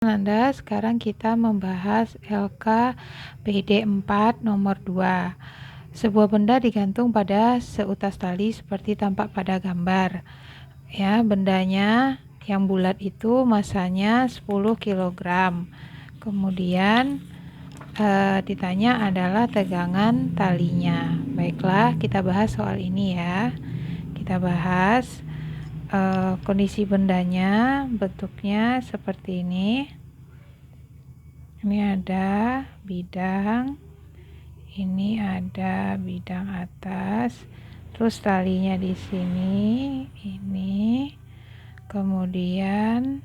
Ananda, sekarang kita membahas LKPD 4 nomor 2. Sebuah benda digantung pada seutas tali seperti tampak pada gambar. Ya, bendanya yang bulat itu masanya 10 kg. Kemudian ditanya adalah tegangan talinya. Baiklah, kita bahas soal ini ya. Kita bahas kondisi bendanya, bentuknya seperti ini. Ini ada bidang, ini ada bidang atas, terus talinya di sini, ini, kemudian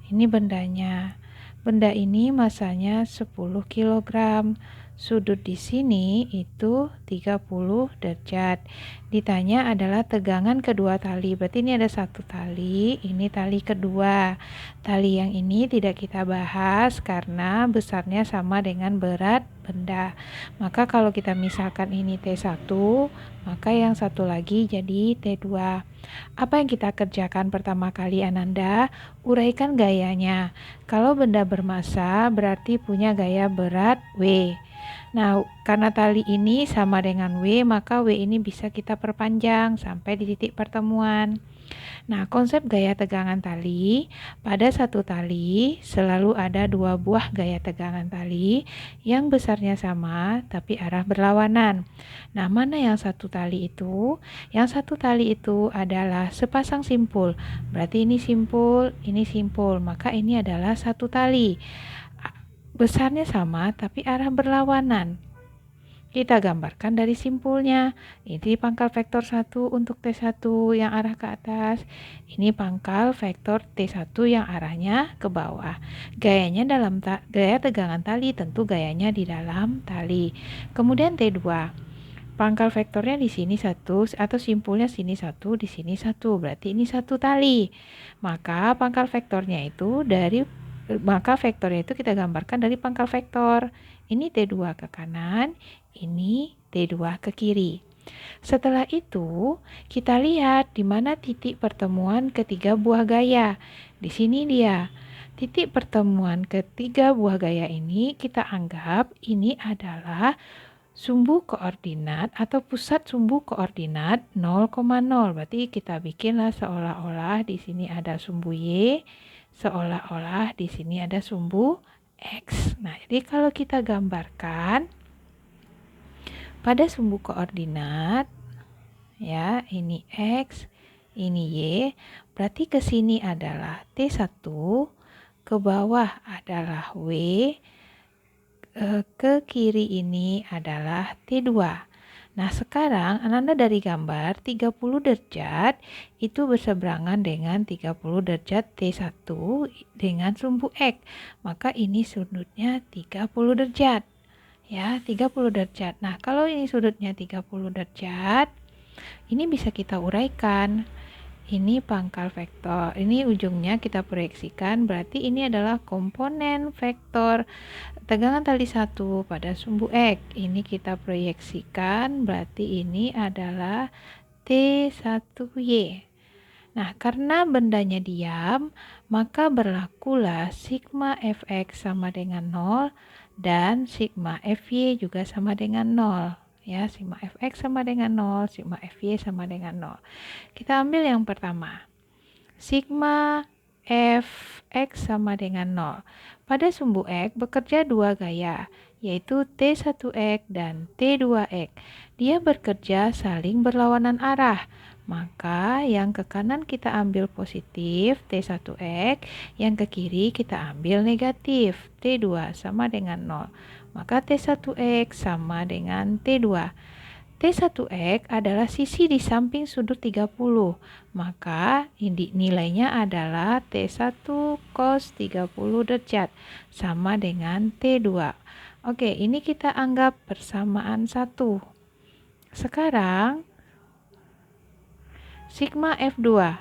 ini bendanya. Benda ini masanya 10 kg. Sudut di sini itu 30 derajat. Ditanya adalah tegangan kedua tali. Berarti ini ada satu tali, ini tali kedua. Tali yang ini tidak kita bahas karena besarnya sama dengan berat benda. Maka kalau kita misalkan ini T1, maka yang satu lagi jadi T2. Apa yang kita kerjakan pertama kali, Ananda? Uraikan gayanya. Kalau benda bermassa berarti punya gaya berat W. Nah, karena tali ini sama dengan W, maka W ini bisa kita perpanjang sampai di titik pertemuan. Nah, konsep gaya tegangan tali, pada satu tali selalu ada dua buah gaya tegangan tali yang besarnya sama tapi arah berlawanan. Nah, mana yang satu tali itu? Yang satu tali itu adalah sepasang simpul. Berarti ini simpul, maka ini adalah satu tali. Besarnya sama tapi arah berlawanan. Kita gambarkan dari simpulnya. Ini pangkal vektor 1 untuk T1 yang arah ke atas. Ini pangkal vektor T1 yang arahnya ke bawah. Gayanya dalam gaya tegangan tali, tentu gayanya di dalam tali. Kemudian T2. Pangkal vektornya di sini 1 atau simpulnya sini 1, di sini 1. Berarti ini satu tali. Maka pangkal vektornya itu kita gambarkan dari pangkal vektor. Ini T2 ke kanan, ini T2 ke kiri. Setelah itu, kita lihat di mana titik pertemuan ketiga buah gaya. Di sini dia. Titik pertemuan ketiga buah gaya ini kita anggap ini adalah sumbu koordinat atau pusat sumbu koordinat 0,0. Berarti kita bikinlah seolah-olah di sini ada sumbu Y, seolah-olah di sini ada sumbu X. Nah, jadi kalau kita gambarkan pada sumbu koordinat, ya, ini X, ini Y, berarti ke sini adalah T1, ke bawah adalah W, ke kiri ini adalah T2. Nah, sekarang Ananda dari gambar 30 derajat itu berseberangan dengan 30 derajat T1 dengan sumbu X. Maka ini sudutnya 30 derajat. Ya, 30 derajat. Nah, kalau ini sudutnya 30 derajat, ini bisa kita uraikan. Ini pangkal vektor, ini ujungnya kita proyeksikan, berarti ini adalah komponen vektor tegangan tali 1 pada sumbu X. Ini kita proyeksikan, berarti ini adalah T1Y. Nah, karena bendanya diam, maka berlakulah sigma Fx sama dengan 0 dan sigma Fy juga sama dengan 0. Ya, sigma Fx sama dengan 0, sigma Fy sama dengan 0. Kita ambil yang pertama. Sigma Fx sama dengan 0. Pada sumbu X bekerja dua gaya, yaitu T1X dan T2X. Dia bekerja saling berlawanan arah. Maka yang ke kanan kita ambil positif T1X, yang ke kiri kita ambil negatif T2 sama dengan 0. Maka T1X sama dengan T2. T1X adalah sisi di samping sudut 30. Maka nilainya adalah T1 cos 30 derajat sama dengan T2. Oke, ini kita anggap persamaan 1. Sekarang sigma F2.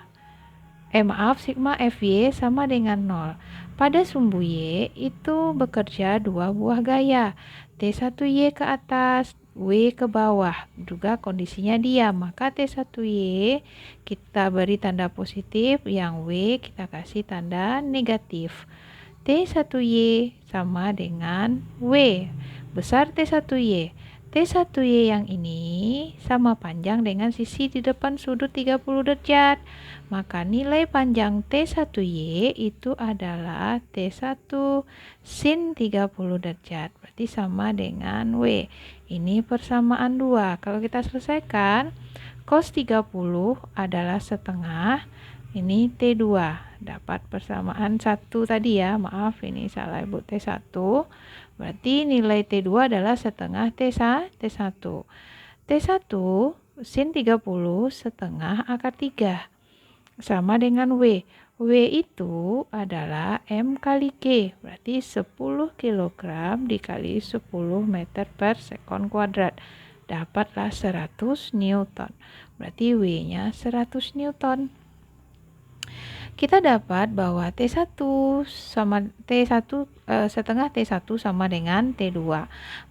Sigma Fy sama dengan 0. Pada sumbu Y itu bekerja dua buah gaya. T1Y ke atas, W ke bawah. Juga kondisinya diam. Maka T1Y kita beri tanda positif, yang W kita kasih tanda negatif. T1Y sama dengan W. Besar T1Y. T1Y yang ini sama panjang dengan sisi di depan sudut 30 derajat. Maka nilai panjang T1Y itu adalah T1 sin 30 derajat. Berarti sama dengan W. Ini persamaan 2. Kalau kita selesaikan, cos 30 adalah setengah. Ini T2. Dapat persamaan 1 tadi ya. Maaf, ini salah Ibu, T1. Berarti nilai T2 adalah setengah T1. T1 sin 30 setengah akar 3. Sama dengan W. W itu adalah M kali G. Berarti 10 kg dikali 10 meter per sekon kuadrat. Dapatlah 100 Newton. Berarti W-nya 100 Newton. Kita dapat bahwa T1 sama T1 setengah T1 sama dengan T2.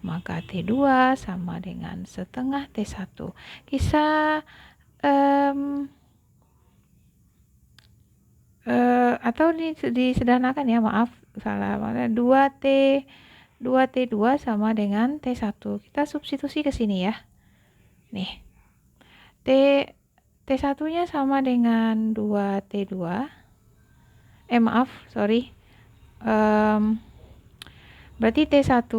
Maka T2 sama dengan setengah T1. Kisah atau disederhanakan ya, maaf salah, 2T2 sama dengan T1. Kita substitusi ke sini ya. Nih. T1-nya sama dengan 2T2. Maaf, sorry. Berarti T1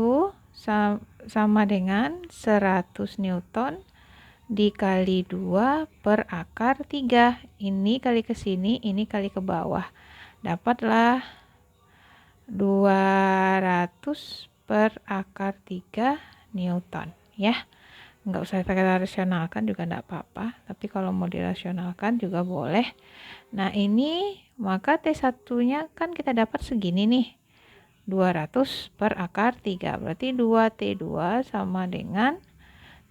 sama dengan 100 Newton dikali 2 per akar 3. Ini kali ke sini, ini kali ke bawah. Dapatlah 200 per akar 3 Newton ya. Nggak usah kita rasionalkan juga enggak apa-apa, tapi kalau mau dirasionalkan juga boleh. Nah, ini maka T1-nya kan kita dapat segini nih. 200 per akar 3. Berarti 2T2 sama dengan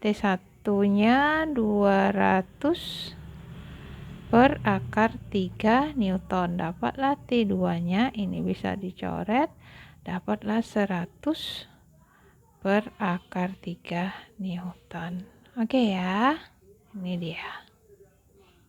T1-nya 200 per akar 3 Newton. Dapatlah T2-nya, ini bisa dicoret. Dapatlah 100 per akar 3 Newton. Oke ya, ini dia.